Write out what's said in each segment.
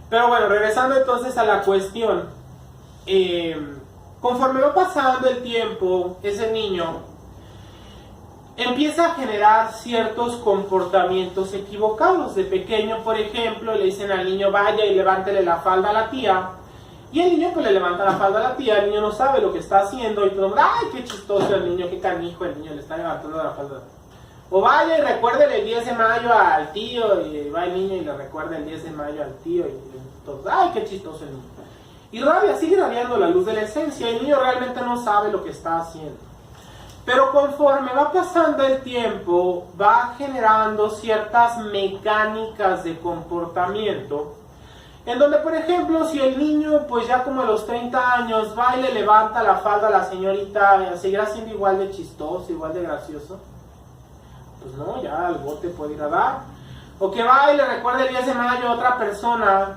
Pero bueno, regresando entonces a la cuestión. Conforme va pasando el tiempo, ese niño empieza a generar ciertos comportamientos equivocados. De pequeño, por ejemplo, le dicen al niño vaya y levántele la falda a la tía. Y el niño pues le levanta la falda a la tía, el niño no sabe lo que está haciendo y todo el mundo, ¡ay, qué chistoso el niño, qué canijo el niño, le está levantando la falda! O vaya y recuérdele el 10 de mayo al tío, y va el niño y le recuerda el 10 de mayo al tío, y todos, ¡ay, qué chistoso el niño! Y rabia, sigue rabiando la luz de la esencia, el niño realmente no sabe lo que está haciendo. Pero conforme va pasando el tiempo, va generando ciertas mecánicas de comportamiento, en donde, por ejemplo, si el niño, pues ya como a los 30 años, va y le levanta la falda a la señorita, ¿seguirá siendo igual de chistoso, igual de gracioso? Pues no, ya al bote puede ir a dar. O que va y le recuerda el 10 de mayo a otra persona,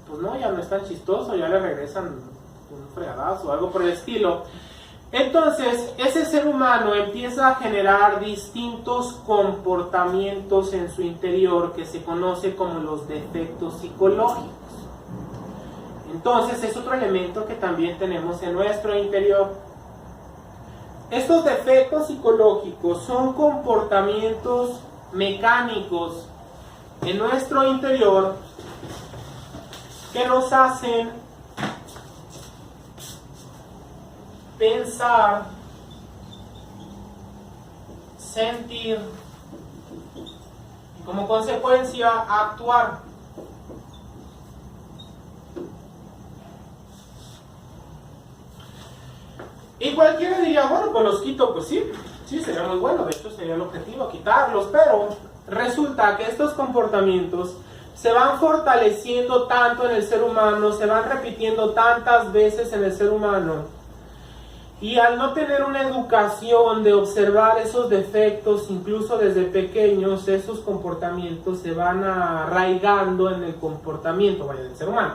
pues no, ya no es tan chistoso, ya le regresan un fregadazo o algo por el estilo. Entonces, ese ser humano empieza a generar distintos comportamientos en su interior que se conoce como los defectos psicológicos. Entonces, es otro elemento que también tenemos en nuestro interior. Estos defectos psicológicos son comportamientos mecánicos en nuestro interior que nos hacen pensar, sentir y como consecuencia actuar. Y cualquiera diría, bueno, pues los quito, pues sí, sería muy bueno, de hecho sería el objetivo, quitarlos, pero resulta que estos comportamientos se van fortaleciendo tanto en el ser humano, se van repitiendo tantas veces en el ser humano, y al no tener una educación de observar esos defectos, incluso desde pequeños, esos comportamientos se van arraigando en el comportamiento del ser humano.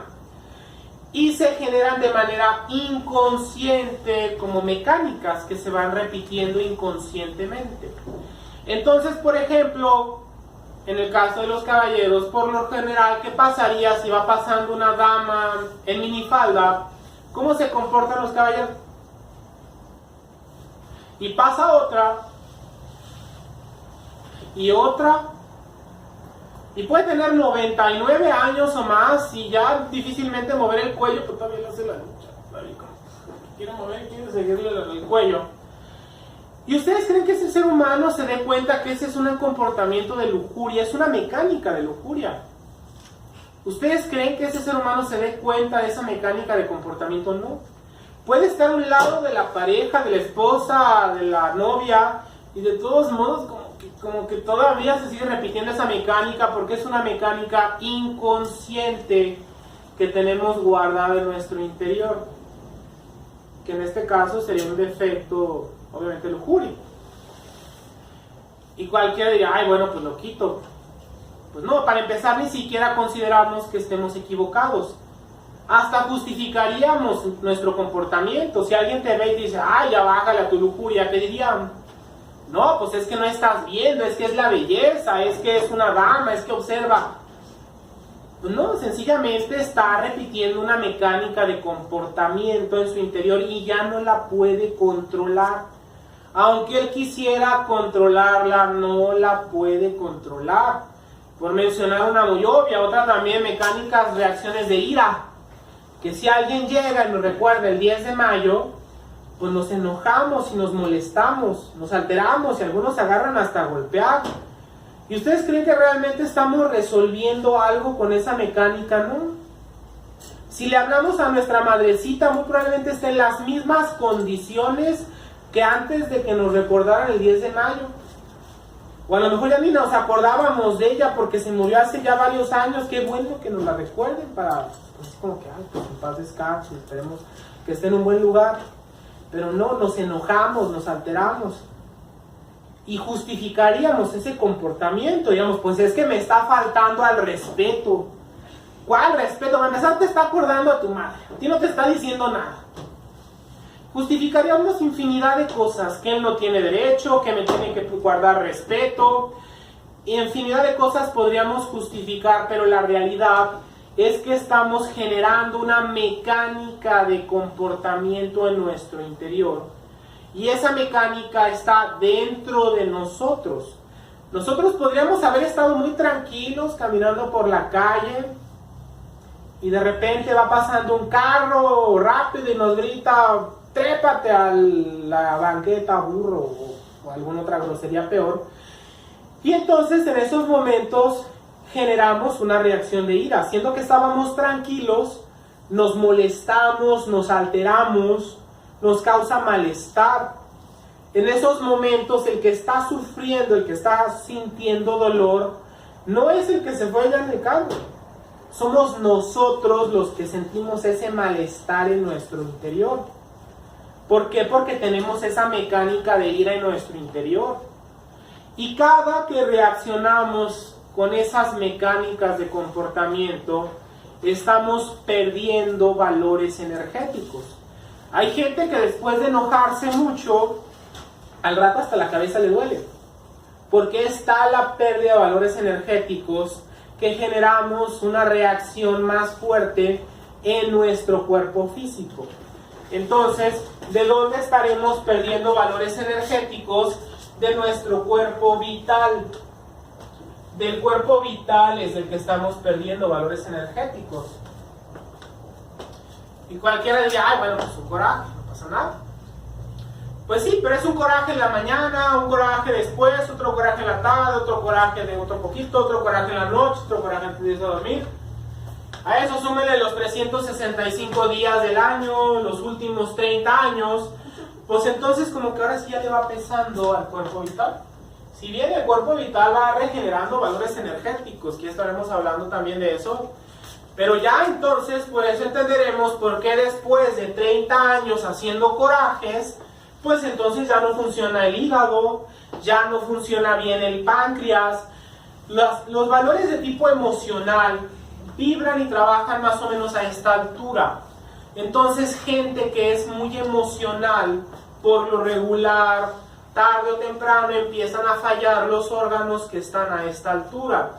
Y se generan de manera inconsciente, como mecánicas que se van repitiendo inconscientemente. Entonces, por ejemplo, en el caso de los caballeros, por lo general, ¿qué pasaría si va pasando una dama en minifalda? ¿Cómo se comportan los caballeros? Y pasa otra, y otra, y puede tener 99 años o más, y ya difícilmente mover el cuello, pero todavía le hace la lucha, quiere mover, quiere seguirle el cuello. ¿Y ustedes creen que ese ser humano se dé cuenta que ese es un comportamiento de lujuria, es una mecánica de lujuria? ¿Ustedes creen que ese ser humano se dé cuenta de esa mecánica de comportamiento? No. Puede estar a un lado de la pareja, de la esposa, de la novia, y de todos modos como que todavía se sigue repitiendo esa mecánica, porque es una mecánica inconsciente que tenemos guardada en nuestro interior, que en este caso sería un defecto, obviamente, lujuria. Y cualquiera diría, ay, bueno, pues lo quito. Pues no, para empezar ni siquiera consideramos que estemos equivocados. Hasta justificaríamos nuestro comportamiento. Si alguien te ve y te dice, ay, ya bájale a tu lujuria, ¿qué dirían? No, pues es que no estás viendo, es que es la belleza, es que es una dama, es que observa. Pues no, sencillamente está repitiendo una mecánica de comportamiento en su interior y ya no la puede controlar. Aunque él quisiera controlarla, no la puede controlar. Por mencionar una muy obvia, otra también, mecánicas, reacciones de ira. Que si alguien llega y nos recuerda el 10 de mayo, pues nos enojamos y nos molestamos, nos alteramos y algunos se agarran hasta a golpear. ¿Y ustedes creen que realmente estamos resolviendo algo con esa mecánica? No. Si le hablamos a nuestra madrecita, muy probablemente esté en las mismas condiciones que antes de que nos recordaran el 10 de mayo. O a lo mejor ya ni nos acordábamos de ella porque se murió hace ya varios años. Qué bueno que nos la recuerden para, pues como que, ay, pues en paz descanse, esperemos que esté en un buen lugar. Pero no, nos enojamos, nos alteramos. Y justificaríamos ese comportamiento, digamos, pues es que me está faltando al respeto. ¿Cuál respeto? Para empezar, te está acordando a tu madre, a ti no te está diciendo nada. Justificaríamos infinidad de cosas, que él no tiene derecho, que me tiene que guardar respeto, y infinidad de cosas podríamos justificar, pero la realidad es que estamos generando una mecánica de comportamiento en nuestro interior. Y esa mecánica está dentro de nosotros. Nosotros podríamos haber estado muy tranquilos caminando por la calle y de repente va pasando un carro rápido y nos grita: trépate a la banqueta, burro, o alguna otra grosería peor. Y entonces en esos momentos generamos una reacción de ira. Siendo que estábamos tranquilos, nos molestamos, nos alteramos, nos causa malestar. En esos momentos el que está sufriendo, el que está sintiendo dolor, no es el que se fue allá en el carro. Somos nosotros los que sentimos ese malestar en nuestro interior. ¿Por qué? Porque tenemos esa mecánica de ira en nuestro interior. Y cada que reaccionamos con esas mecánicas de comportamiento, estamos perdiendo valores energéticos. Hay gente que después de enojarse mucho, al rato hasta la cabeza le duele. Porque está la pérdida de valores energéticos que generamos una reacción más fuerte en nuestro cuerpo físico. Entonces, ¿de dónde estaremos perdiendo valores energéticos? De nuestro cuerpo vital. Del cuerpo vital es el que estamos perdiendo valores energéticos. Y cualquiera diría: ay, bueno, pues un coraje, no pasa nada. Pues sí, pero es un coraje en la mañana, un coraje después, otro coraje en la tarde, otro coraje de otro poquito, otro coraje en la noche, otro coraje antes de irse a dormir. A eso súmele los 365 días del año, los últimos 30 años, pues entonces como que ahora sí ya le va pesando al cuerpo vital. Si bien el cuerpo vital va regenerando valores energéticos, que estaremos hablando también de eso, pero ya entonces pues entenderemos por qué después de 30 años haciendo corajes, pues entonces ya no funciona el hígado, ya no funciona bien el páncreas. Los valores de tipo emocional vibran y trabajan más o menos a esta altura. Entonces gente que es muy emocional, por lo regular, tarde o temprano empiezan a fallar los órganos que están a esta altura.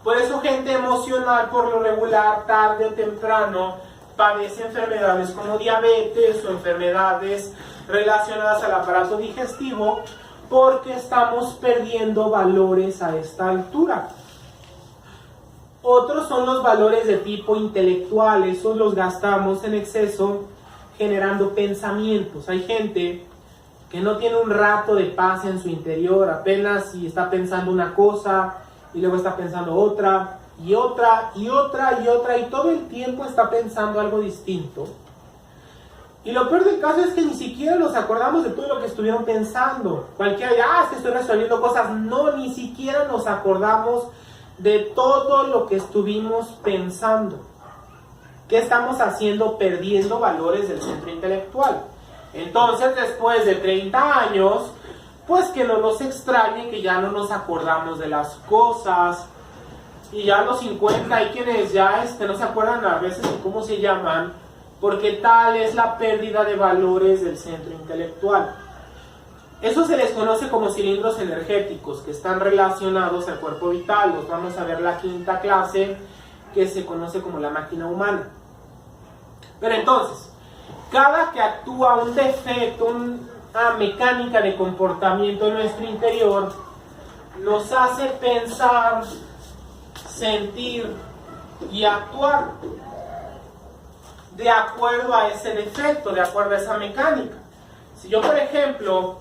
Por eso gente emocional, por lo regular, tarde o temprano, padece enfermedades como diabetes o enfermedades relacionadas al aparato digestivo, porque estamos perdiendo valores a esta altura. Otros son los valores de tipo intelectual. Esos los gastamos en exceso generando pensamientos. Hay gente que no tiene un rato de paz en su interior, apenas si está pensando una cosa y luego está pensando otra y otra y otra y otra, y todo el tiempo está pensando algo distinto. Y lo peor del caso es que ni siquiera nos acordamos de todo lo que estuvieron pensando. Cualquiera dirá: es que estoy resolviendo cosas. No, ni siquiera nos acordamos de todo lo que estuvimos pensando. ¿Qué estamos haciendo? Perdiendo valores del centro intelectual. Entonces, después de 30 años, pues que no nos extrañe que ya no nos acordamos de las cosas. Y ya a los 50 hay quienes ya no se acuerdan a veces de cómo se llaman, porque tal es la pérdida de valores del centro intelectual. Eso se les conoce como cilindros energéticos, que están relacionados al cuerpo vital. Los vamos a ver la quinta clase, que se conoce como la máquina humana. Pero entonces, cada que actúa un defecto, una mecánica de comportamiento en nuestro interior, nos hace pensar, sentir y actuar de acuerdo a ese defecto, de acuerdo a esa mecánica. Si yo, por ejemplo,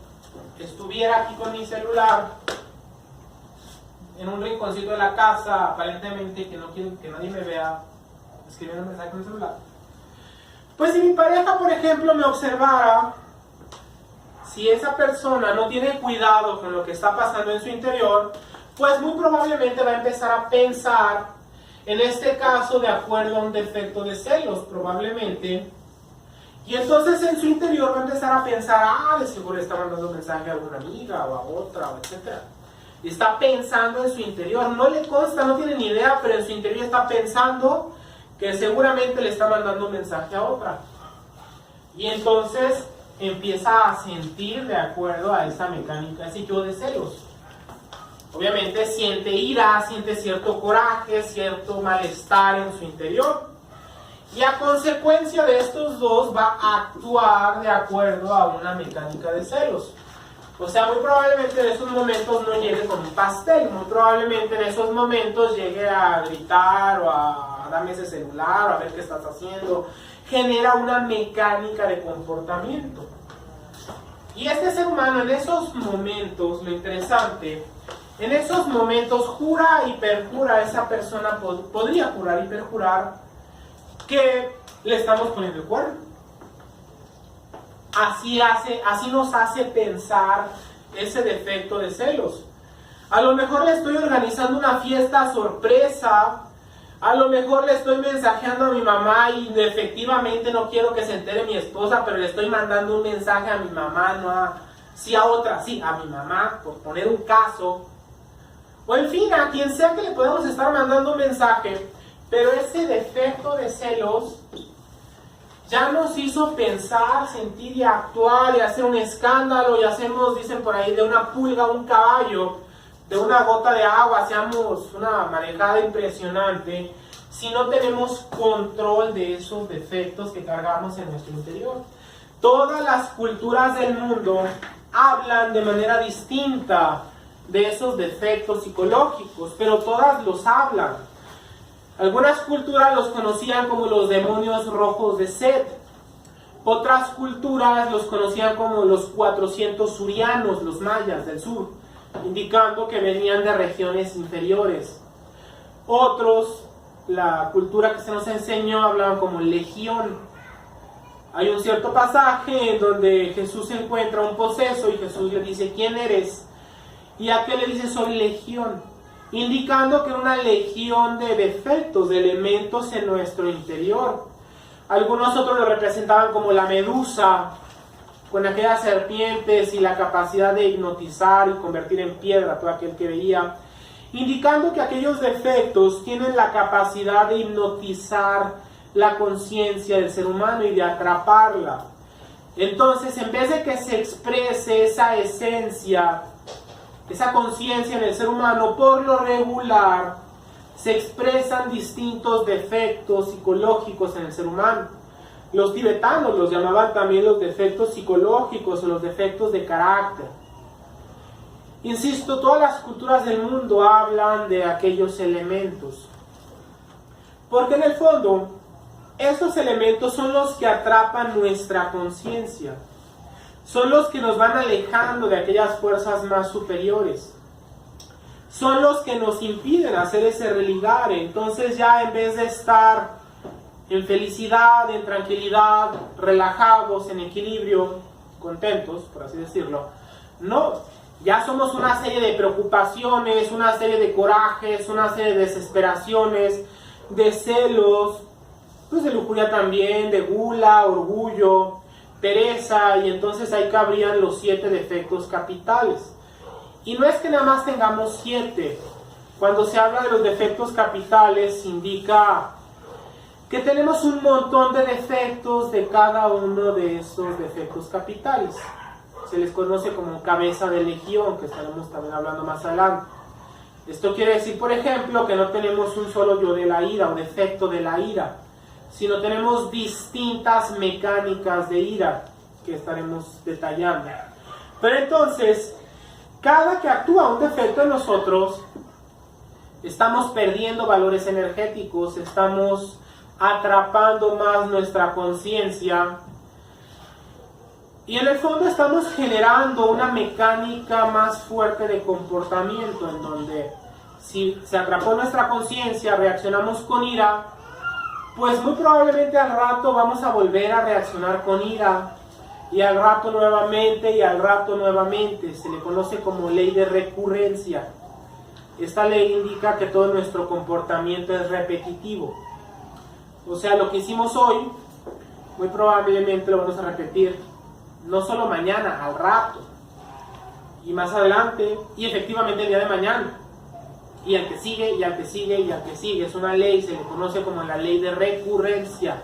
estuviera aquí con mi celular en un rinconcito de la casa, aparentemente que no quiero que nadie me vea escribiendo un mensaje con el celular, pues si mi pareja, por ejemplo, me observara, si esa persona no tiene cuidado con lo que está pasando en su interior, pues muy probablemente va a empezar a pensar, en este caso, de acuerdo a un defecto de celos, probablemente. Y entonces en su interior va a empezar a pensar: de seguro está mandando un mensaje a alguna amiga o a otra, etc. Y está pensando en su interior. No le consta, no tiene ni idea, pero en su interior está pensando que seguramente le está mandando un mensaje a otra. Y entonces empieza a sentir de acuerdo a esa mecánica, ese yo de celos. obviamente siente ira, siente cierto coraje, cierto malestar en su interior. Y a consecuencia de estos dos va a actuar de acuerdo a una mecánica de celos. O sea, muy probablemente en esos momentos no llegue con un pastel, muy probablemente en esos momentos llegue a gritar o a dame ese celular o a ver qué estás haciendo. Genera una mecánica de comportamiento. Y este ser humano en esos momentos, lo interesante, en esos momentos jura y perjura, esa persona podría jurar y perjurar que le estamos poniendo el cuerno. Así nos hace pensar ese defecto de celos. A lo mejor le estoy organizando una fiesta sorpresa, a lo mejor le estoy mensajeando a mi mamá y efectivamente no quiero que se entere mi esposa, pero le estoy mandando un mensaje a mi mamá, no a, sí a otra, sí, a mi mamá, por poner un caso. O en fin, a quien sea que le podemos estar mandando un mensaje, pero ese defecto de celos ya nos hizo pensar, sentir y actuar y hacer un escándalo y hacemos, dicen por ahí, de una pulga un caballo, de una gota de agua, hacemos una marejada impresionante si no tenemos control de esos defectos que cargamos en nuestro interior. Todas las culturas del mundo hablan de manera distinta de esos defectos psicológicos, pero todas los hablan. Algunas culturas los conocían como los demonios rojos de Set. Otras culturas los conocían como los 400 surianos, los mayas del sur, indicando que venían de regiones inferiores. Otros, la cultura que se nos enseñó, hablaban como legión. Hay un cierto pasaje en donde Jesús encuentra un poseso y Jesús le dice, ¿quién eres? Y aquel le dice, soy legión, indicando que una legión de defectos, de elementos en nuestro interior. Algunos otros lo representaban como la medusa, con aquellas serpientes y la capacidad de hipnotizar y convertir en piedra a todo aquel que veía, indicando que aquellos defectos tienen la capacidad de hipnotizar la conciencia del ser humano y de atraparla. Entonces, en vez de que se exprese esa esencia, esa conciencia en el ser humano, por lo regular se expresan distintos defectos psicológicos en el ser humano. Los tibetanos los llamaban también los defectos psicológicos o los defectos de carácter. Insisto, todas las culturas del mundo hablan de aquellos elementos, porque en el fondo esos elementos son los que atrapan nuestra conciencia. Son los que nos van alejando de aquellas fuerzas más superiores. Son los que nos impiden hacer ese religar. Entonces ya en vez de estar en felicidad, en tranquilidad, relajados, en equilibrio, contentos, por así decirlo, no, ya somos una serie de preocupaciones, una serie de corajes, una serie de desesperaciones, de celos, pues de lujuria también, de gula, orgullo, pereza, y entonces ahí cabrían los 7 defectos capitales. Y no es que nada más tengamos 7. Cuando se habla de los defectos capitales, indica que tenemos un montón de defectos de cada uno de esos defectos capitales. Se les conoce como cabeza de legión, que estaremos también hablando más adelante. Esto quiere decir, por ejemplo, que no tenemos un solo yo de la ira o defecto de la ira, sino tenemos distintas mecánicas de ira que estaremos detallando. Pero entonces, cada que actúa un defecto en nosotros, estamos perdiendo valores energéticos, estamos atrapando más nuestra conciencia y en el fondo estamos generando una mecánica más fuerte de comportamiento, en donde si se atrapó nuestra conciencia, reaccionamos con ira, pues muy probablemente al rato vamos a volver a reaccionar con ira, y al rato nuevamente, y al rato nuevamente. Se le conoce como ley de recurrencia. Esta ley indica que todo nuestro comportamiento es repetitivo. O sea, lo que hicimos hoy, muy probablemente lo vamos a repetir, no solo mañana, al rato, y más adelante, y efectivamente el día de mañana. Y al que sigue, y al que sigue, y al que sigue. Es una ley, se le conoce como la ley de recurrencia.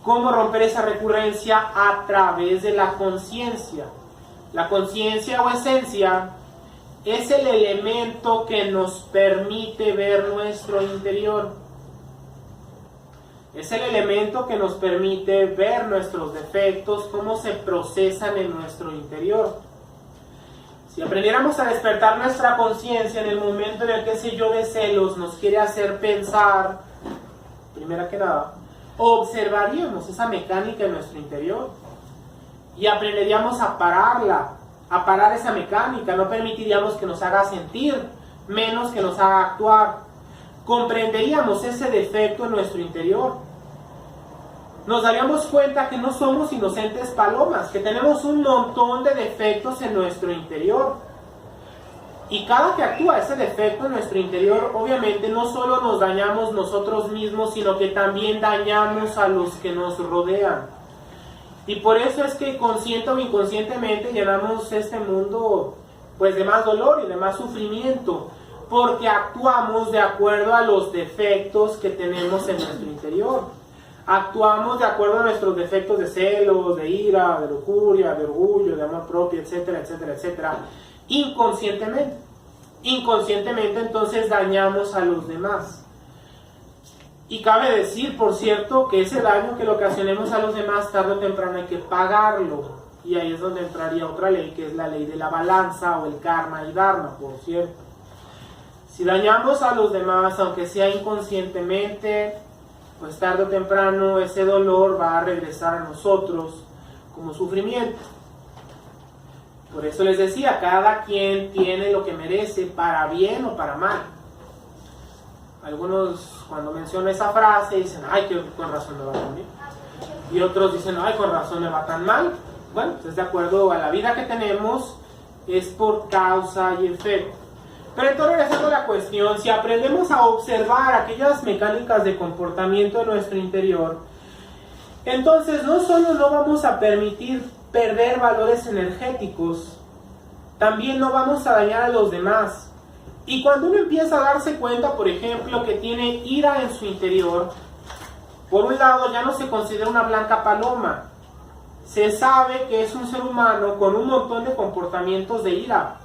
¿Cómo romper esa recurrencia? A través de la conciencia. La conciencia o esencia es el elemento que nos permite ver nuestro interior. Es el elemento que nos permite ver nuestros defectos, cómo se procesan en nuestro interior. Si aprendiéramos a despertar nuestra conciencia en el momento en el que ese yo de celos nos quiere hacer pensar, primero que nada, observaríamos esa mecánica en nuestro interior y aprenderíamos a pararla, a parar esa mecánica. No permitiríamos que nos haga sentir, menos que nos haga actuar. Comprenderíamos ese defecto en nuestro interior. Nos daríamos cuenta que no somos inocentes palomas, que tenemos un montón de defectos en nuestro interior. Y cada que actúa ese defecto en nuestro interior, obviamente no solo nos dañamos nosotros mismos, sino que también dañamos a los que nos rodean. Y por eso es que consciente o inconscientemente llenamos este mundo pues de más dolor y de más sufrimiento, porque actuamos de acuerdo a los defectos que tenemos en nuestro interior. Actuamos de acuerdo a nuestros defectos de celos, de ira, de lujuria, de orgullo, de amor propio, etcétera, etcétera, etcétera, inconscientemente. Inconscientemente entonces dañamos a los demás. Y cabe decir, por cierto, que ese daño que le ocasionemos a los demás tarde o temprano hay que pagarlo. Y ahí es donde entraría otra ley, que es la ley de la balanza o el karma y dharma, por cierto. Si dañamos a los demás, aunque sea inconscientemente, pues tarde o temprano ese dolor va a regresar a nosotros como sufrimiento. Por eso les decía, cada quien tiene lo que merece, para bien o para mal. Algunos cuando menciono esa frase dicen, ay, que con razón me va tan bien. Y otros dicen, ay, con razón me va tan mal. Bueno, pues de acuerdo a la vida que tenemos, es por causa y efecto. Pero entonces, regresando a la cuestión, si aprendemos a observar aquellas mecánicas de comportamiento de nuestro interior, entonces no solo no vamos a permitir perder valores energéticos, también no vamos a dañar a los demás. Y cuando uno empieza a darse cuenta, por ejemplo, que tiene ira en su interior, por un lado ya no se considera una blanca paloma, se sabe que es un ser humano con un montón de comportamientos de ira.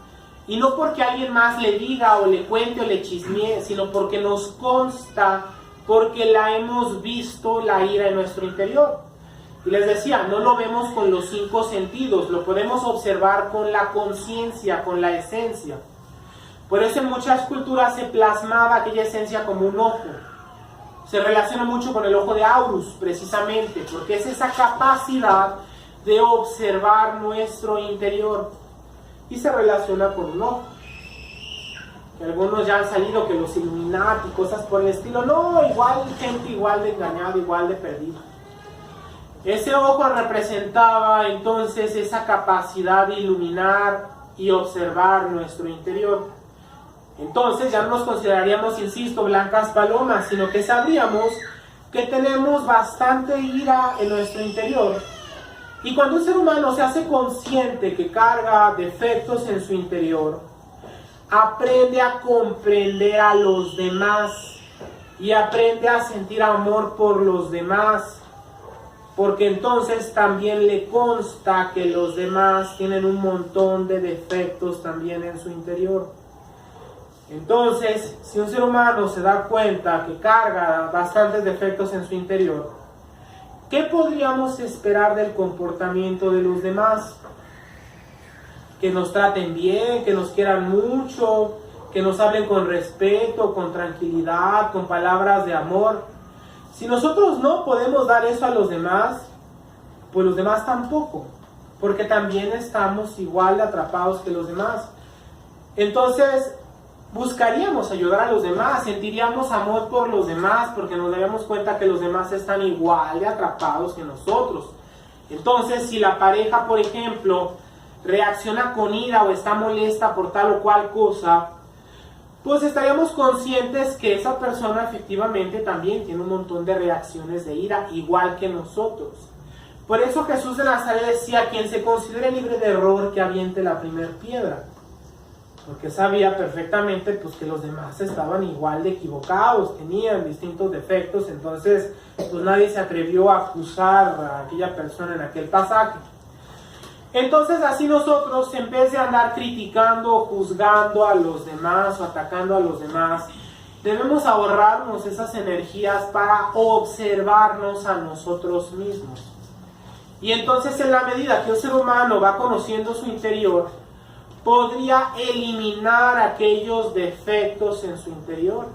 Y no porque alguien más le diga o le cuente o le chismee, sino porque nos consta, porque la hemos visto la ira en nuestro interior. Y les decía, no lo vemos con los 5 sentidos, lo podemos observar con la conciencia, con la esencia. Por eso en muchas culturas se plasmaba aquella esencia como un ojo. Se relaciona mucho con el ojo de Horus, precisamente, porque es esa capacidad de observar nuestro interior. Y se relaciona con un ojo. Que algunos ya han salido, que los Illuminati, cosas por el estilo. No, igual, gente igual de engañada, igual de perdida. Ese ojo representaba entonces esa capacidad de iluminar y observar nuestro interior. Entonces ya no nos consideraríamos, insisto, blancas palomas, sino que sabríamos que tenemos bastante ira en nuestro interior. Y cuando un ser humano se hace consciente que carga defectos en su interior, aprende a comprender a los demás y aprende a sentir amor por los demás, porque entonces también le consta que los demás tienen un montón de defectos también en su interior. Entonces, si un ser humano se da cuenta que carga bastantes defectos en su interior, ¿qué podríamos esperar del comportamiento de los demás? Que nos traten bien, que nos quieran mucho, que nos hablen con respeto, con tranquilidad, con palabras de amor. Si nosotros no podemos dar eso a los demás, pues los demás tampoco, porque también estamos igual de atrapados que los demás. Entonces, buscaríamos ayudar a los demás, sentiríamos amor por los demás, porque nos daríamos cuenta que los demás están igual de atrapados que nosotros. Entonces, si la pareja, por ejemplo, reacciona con ira o está molesta por tal o cual cosa, pues estaríamos conscientes que esa persona efectivamente también tiene un montón de reacciones de ira, igual que nosotros. Por eso Jesús de Nazaret decía, quien se considere libre de error, que aviente la primera piedra. Porque sabía perfectamente pues, que los demás estaban igual de equivocados, tenían distintos defectos, entonces pues nadie se atrevió a acusar a aquella persona en aquel pasaje. Entonces así nosotros, en vez de andar criticando o juzgando a los demás o atacando a los demás, debemos ahorrarnos esas energías para observarnos a nosotros mismos. Y entonces, en la medida que un ser humano va conociendo su interior, podría eliminar aquellos defectos en su interior.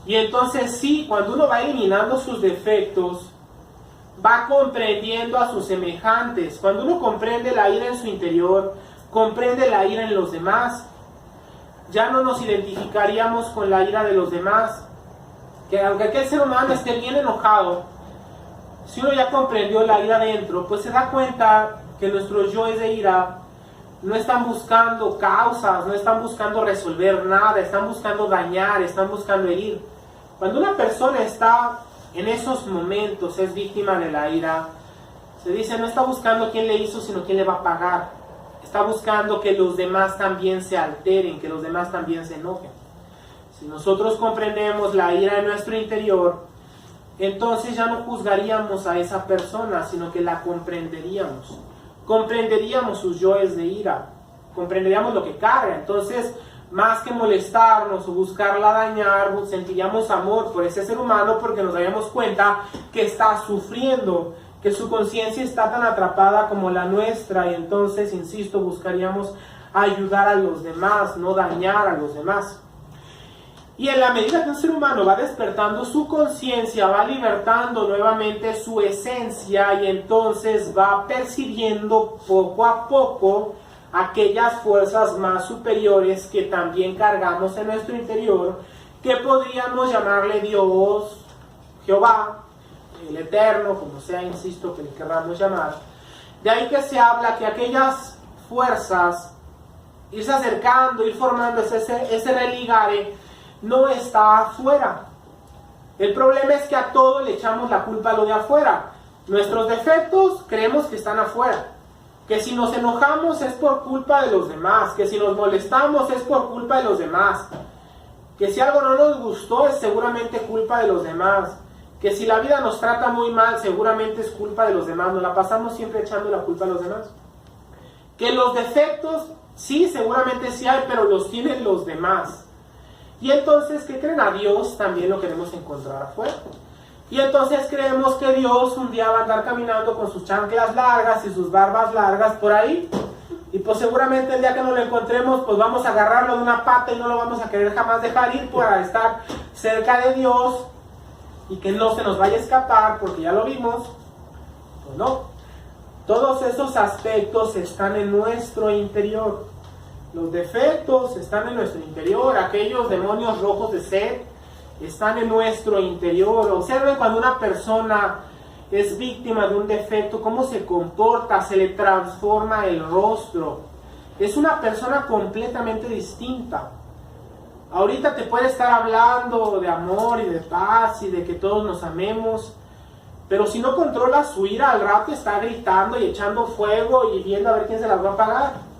Y entonces sí, cuando uno va eliminando sus defectos, va comprendiendo a sus semejantes. Cuando uno comprende la ira en su interior, comprende la ira en los demás. Ya no nos identificaríamos con la ira de los demás. Que aunque aquel ser humano esté bien enojado, si uno ya comprendió la ira dentro, pues se da cuenta que nuestros yoes de ira no están buscando causas, no están buscando resolver nada, están buscando dañar, están buscando herir. Cuando una persona está en esos momentos, es víctima de la ira, se dice, no está buscando quién le hizo, sino quién le va a pagar. Está buscando que los demás también se alteren, que los demás también se enojen. Si nosotros comprendemos la ira en nuestro interior, entonces ya no juzgaríamos a esa persona, sino que la comprenderíamos. Comprenderíamos sus yoes de ira, comprenderíamos lo que carga. Entonces, más que molestarnos o buscarla dañar, sentiríamos amor por ese ser humano porque nos daríamos cuenta que está sufriendo, que su conciencia está tan atrapada como la nuestra, y entonces, insisto, buscaríamos ayudar a los demás, no dañar a los demás. Y en la medida que un ser humano va despertando su conciencia, va libertando nuevamente su esencia, y entonces va percibiendo poco a poco aquellas fuerzas más superiores que también cargamos en nuestro interior, que podríamos llamarle Dios, Jehová, el Eterno, como sea, insisto, que le querramos llamar. De ahí que se habla que aquellas fuerzas, irse acercando, ir formando ese religare, no está afuera. El problema es que a todo le echamos la culpa a lo de afuera. Nuestros defectos creemos que están afuera. Que si nos enojamos es por culpa de los demás. Que si nos molestamos es por culpa de los demás. Que si algo no nos gustó es seguramente culpa de los demás. Que si la vida nos trata muy mal seguramente es culpa de los demás. Nos la pasamos siempre echando la culpa a los demás. Que los defectos, sí, seguramente sí hay, pero los tienen los demás. Y entonces, ¿qué creen? A Dios también lo queremos encontrar afuera. Y entonces creemos que Dios un día va a andar caminando con sus chanclas largas y sus barbas largas por ahí. Y pues seguramente el día que nos lo encontremos, pues vamos a agarrarlo de una pata y no lo vamos a querer jamás dejar ir para estar cerca de Dios y que no se nos vaya a escapar, porque ya lo vimos. Pues no. Todos esos aspectos están en nuestro interior. Los defectos están en nuestro interior. Aquellos demonios rojos de sed están en nuestro interior. Observen cuando una persona es víctima de un defecto, cómo se comporta, se le transforma el rostro. Es una persona completamente distinta. Ahorita te puede estar hablando de amor y de paz y de que todos nos amemos, pero si no controla su ira, al rato está gritando y echando fuego y viendo a ver quién se las va a pagar.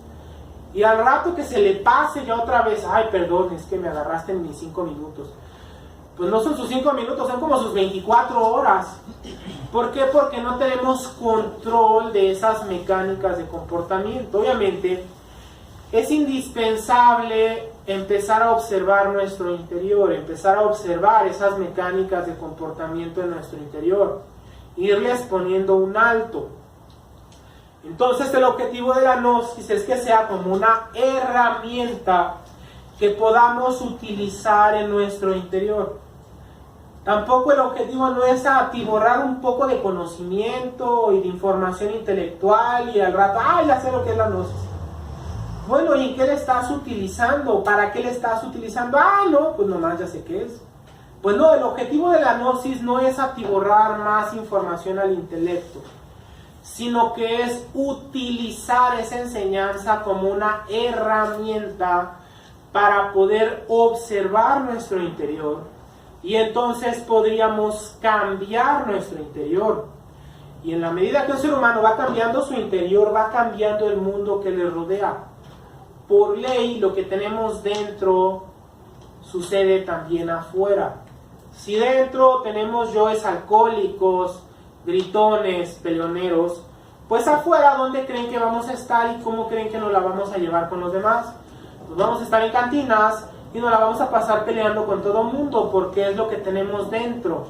Y al rato que se le pase ya otra vez, ay, perdón, es que me agarraste en mis 5 minutos. Pues no son sus 5 minutos, son como sus 24 horas. ¿Por qué? Porque no tenemos control de esas mecánicas de comportamiento. Obviamente, es indispensable empezar a observar nuestro interior, empezar a observar esas mecánicas de comportamiento en nuestro interior, irles poniendo un alto. Entonces el objetivo de la gnosis es que sea como una herramienta que podamos utilizar en nuestro interior. Tampoco el objetivo no es atiborrar un poco de conocimiento y de información intelectual y al rato, ya sé lo que es la gnosis. Bueno, ¿y qué le estás utilizando? ¿Para qué le estás utilizando? No, pues nomás ya sé qué es. Pues no, el objetivo de la gnosis no es atiborrar más información al intelecto, sino que es utilizar esa enseñanza como una herramienta para poder observar nuestro interior, y entonces podríamos cambiar nuestro interior. Y en la medida que un ser humano va cambiando su interior, va cambiando el mundo que le rodea. Por ley, lo que tenemos dentro sucede también afuera. Si dentro tenemos yoes alcohólicos, gritones, peleoneros, pues afuera, ¿dónde creen que vamos a estar y cómo creen que nos la vamos a llevar con los demás? Pues vamos a estar en cantinas y nos la vamos a pasar peleando con todo el mundo, porque es lo que tenemos dentro.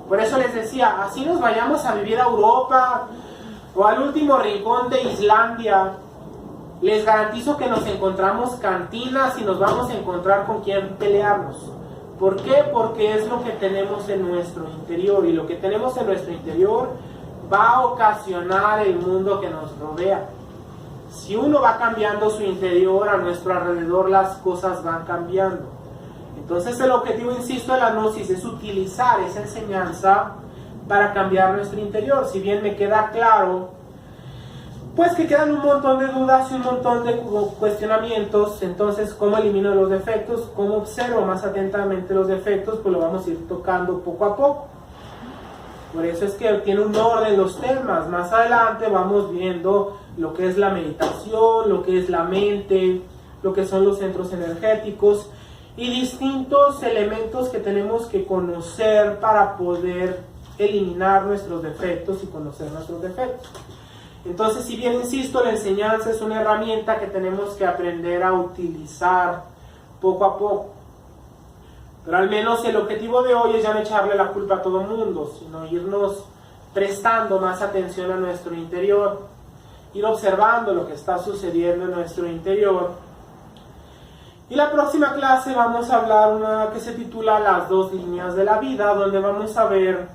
Por eso les decía, así nos vayamos a vivir a Europa o al último rincón de Islandia, les garantizo que nos encontramos cantinas y nos vamos a encontrar con quien pelearnos. ¿Por qué? Porque es lo que tenemos en nuestro interior, y lo que tenemos en nuestro interior va a ocasionar el mundo que nos rodea. Si uno va cambiando su interior, a nuestro alrededor las cosas van cambiando. Entonces el objetivo, insisto, de la gnosis es utilizar esa enseñanza para cambiar nuestro interior. Si bien me queda claro, pues que quedan un montón de dudas y un montón de cuestionamientos. Entonces, ¿cómo elimino los defectos? ¿Cómo observo más atentamente los defectos? Pues lo vamos a ir tocando poco a poco. Por eso es que tiene un orden los temas. Más adelante vamos viendo lo que es la meditación, lo que es la mente, lo que son los centros energéticos y distintos elementos que tenemos que conocer para poder eliminar nuestros defectos y conocer nuestros defectos. Entonces, si bien insisto, la enseñanza es una herramienta que tenemos que aprender a utilizar poco a poco. Pero al menos el objetivo de hoy es ya no echarle la culpa a todo el mundo, sino irnos prestando más atención a nuestro interior, ir observando lo que está sucediendo en nuestro interior. Y la próxima clase vamos a hablar una que se titula Las dos líneas de la vida, donde vamos a ver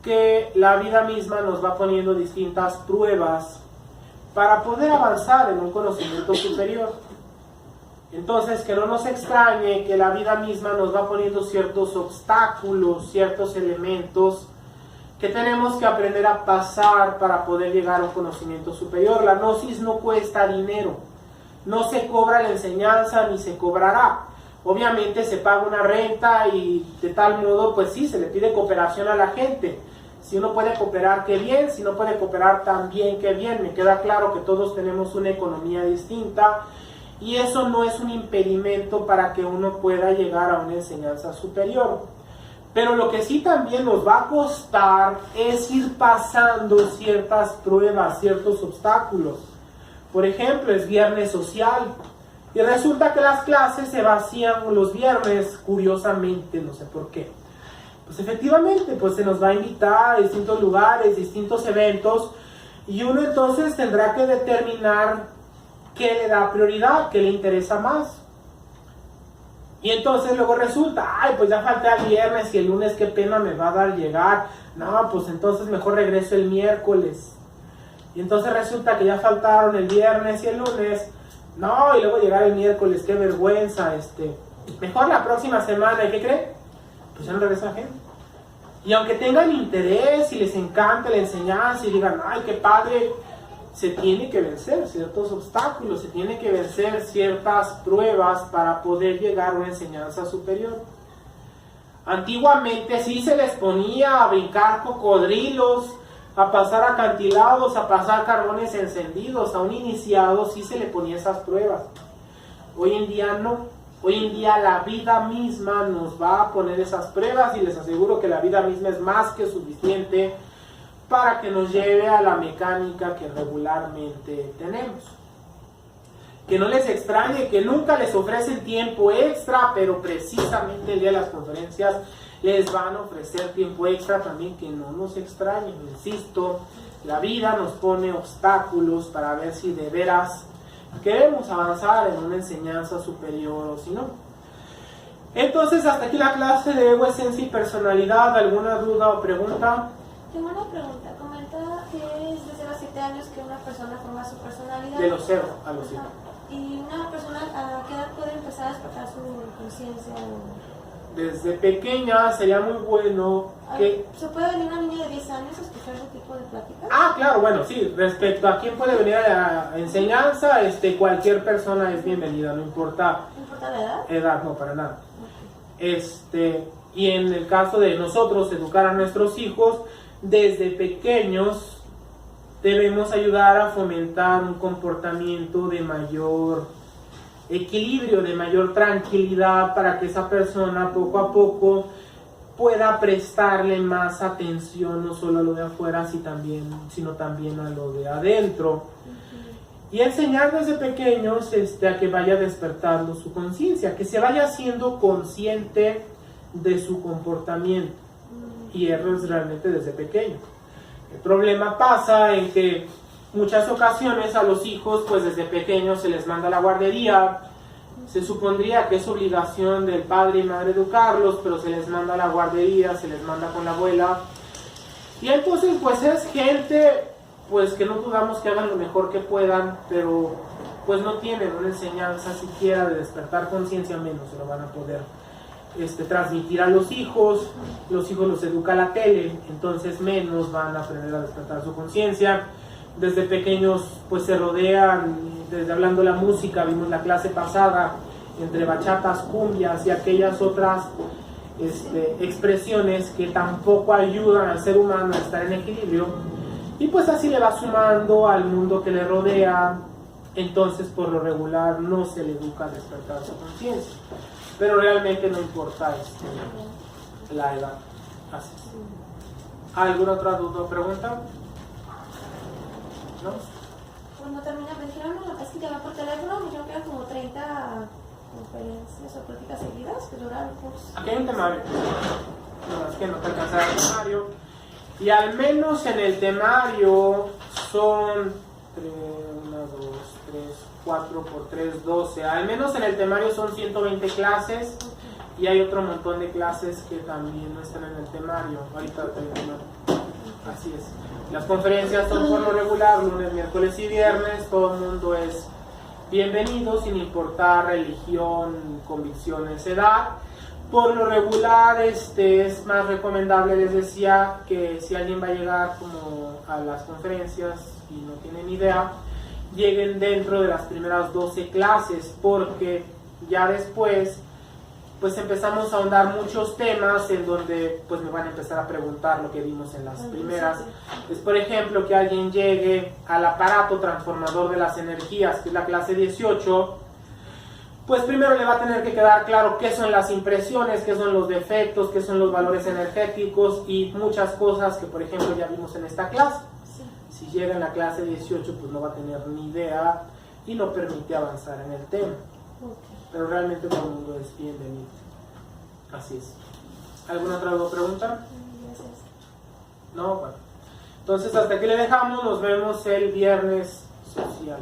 que la vida misma nos va poniendo distintas pruebas para poder avanzar en un conocimiento superior. Entonces, que no nos extrañe que la vida misma nos va poniendo ciertos obstáculos, ciertos elementos que tenemos que aprender a pasar para poder llegar a un conocimiento superior. La gnosis no cuesta dinero, no se cobra la enseñanza ni se cobrará. Obviamente se paga una renta y de tal modo, pues sí, se le pide cooperación a la gente. Si uno puede cooperar, qué bien. Si no puede cooperar, también qué bien. Me queda claro que todos tenemos una economía distinta y eso no es un impedimento para que uno pueda llegar a una enseñanza superior. Pero lo que sí también nos va a costar es ir pasando ciertas pruebas, ciertos obstáculos. Por ejemplo, es viernes social y resulta que las clases se vacían los viernes, curiosamente, no sé por qué. Pues efectivamente, pues se nos va a invitar a distintos lugares, distintos eventos, y uno entonces tendrá que determinar qué le da prioridad, qué le interesa más. Y entonces luego resulta, ay, pues ya falté al viernes y el lunes qué pena me va a dar llegar. No, pues entonces mejor regreso el miércoles. Y entonces resulta que ya faltaron el viernes y el lunes. No, y luego llegar el miércoles, qué vergüenza, mejor la próxima semana. ¿Y qué creen? Pues ya no regresa la gente. Y aunque tengan interés y les encante la enseñanza y digan, ay, qué padre, se tiene que vencer ciertos obstáculos, se tiene que vencer ciertas pruebas para poder llegar a una enseñanza superior. Antiguamente sí se les ponía a brincar cocodrilos, a pasar acantilados, a pasar carbones encendidos. A un iniciado sí se le ponía esas pruebas. Hoy en día no. Hoy en día la vida misma nos va a poner esas pruebas y les aseguro que la vida misma es más que suficiente para que nos lleve a la mecánica que regularmente tenemos. Que no les extrañe que nunca les ofrecen tiempo extra, pero precisamente el día de las conferencias les van a ofrecer tiempo extra también, que no nos extrañen. Insisto, la vida nos pone obstáculos para ver si de veras queremos avanzar en una enseñanza superior o si no. Entonces, hasta aquí la clase de ego, esencia y personalidad. ¿Alguna duda o pregunta? Tengo una pregunta. Comenta que es desde los 7 años que una persona forma su personalidad. De los 0 a los 7. ¿Y una persona a qué edad puede empezar a despertar su conciencia? Desde pequeña sería muy bueno que... ¿Se puede venir una niña de 10 años a escuchar ese tipo de pláticas? Ah, claro, bueno, sí. Respecto a quién puede venir a la enseñanza, cualquier persona es bienvenida, no importa... ¿No importa la edad? Edad, no, para nada. Y en el caso de nosotros educar a nuestros hijos, desde pequeños debemos ayudar a fomentar un comportamiento de mayor equilibrio, de mayor tranquilidad, para que esa persona poco a poco pueda prestarle más atención no solo a lo de afuera, sino también a lo de adentro. Y enseñar desde pequeños a que vaya despertando su conciencia, que se vaya siendo consciente de su comportamiento. Y eso es realmente desde pequeño. El problema pasa en que muchas ocasiones a los hijos, pues desde pequeños se les manda a la guardería. Se supondría que es obligación del padre y madre educarlos, pero se les manda a la guardería, se les manda con la abuela. Y entonces pues es gente pues que no dudamos que hagan lo mejor que puedan, pero pues no tienen una enseñanza siquiera de despertar conciencia, menos se lo van a poder transmitir a los hijos los educa la tele, entonces menos van a aprender a despertar su conciencia. Desde pequeños pues se rodean, desde hablando de la música, vimos la clase pasada, entre bachatas, cumbias y aquellas otras expresiones que tampoco ayudan al ser humano a estar en equilibrio, y pues así le va sumando al mundo que le rodea. Entonces por lo regular no se le educa a despertar su conciencia, pero realmente no importa la edad. Así es. ¿Alguna otra duda o pregunta? ¿No? Cuando termina, me dijeron, es que llamé por teléfono, me dijeron que eran como 30 conferencias o pláticas seguidas que duraron el curso. Aquí hay un temario, no, es que no te alcanza el temario, y al menos en el temario son 1, 2, 3, 4 por 3, 12, al menos en el temario son 120 clases, y hay otro montón de clases que también no están en el temario. Ahorita así es. Las conferencias son por lo regular lunes, miércoles y viernes. Todo el mundo es bienvenido sin importar religión, convicciones, edad. Por lo regular es más recomendable, les decía, que si alguien va a llegar como a las conferencias y no tienen idea, lleguen dentro de las primeras 12 clases, porque ya después pues empezamos a ahondar muchos temas en donde pues me van a empezar a preguntar lo que vimos en las primeras. Es por ejemplo que alguien llegue al aparato transformador de las energías, que es la clase 18, pues primero le va a tener que quedar claro qué son las impresiones, qué son los defectos, qué son los valores energéticos y muchas cosas que por ejemplo ya vimos en esta clase. Si llega en la clase 18 pues no va a tener ni idea y no permite avanzar en el tema. Pero realmente todo el mundo es bienvenido. Así es. ¿Alguna otra pregunta? No, bueno. Entonces hasta aquí le dejamos. Nos vemos el viernes social.